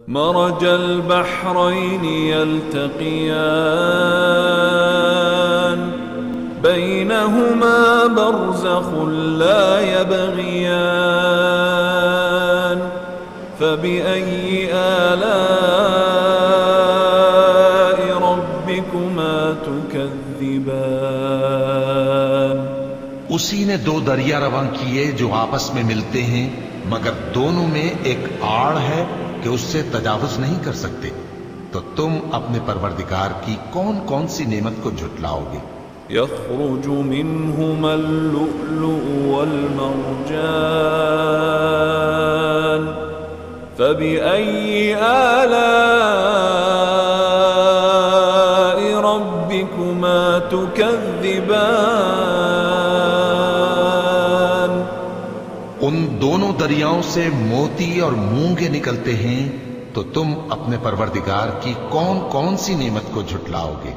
مرج البحرين يلتقيان بينهما برزخ لا يبغيان فبأي آلاء ربكما تكذبان اسی نے دو دریا رواں کیے جو آپس میں ملتے ہیں مگر دونوں میں ایک آڑ ہے کہ اس سے تجاوز نہیں کر سکتے، تو تم اپنے پروردگار کی کون کون سی نعمت کو جھٹلاؤ گے؟ يخرج منهما اللؤلؤ والمرجان فبأي آلاء ربكما تكذبان ان دونوں دریاؤں سے موتی اور مونگے نکلتے ہیں، تو تم اپنے پروردگار کی کون کون سی نعمت کو جھٹلاؤ گے؟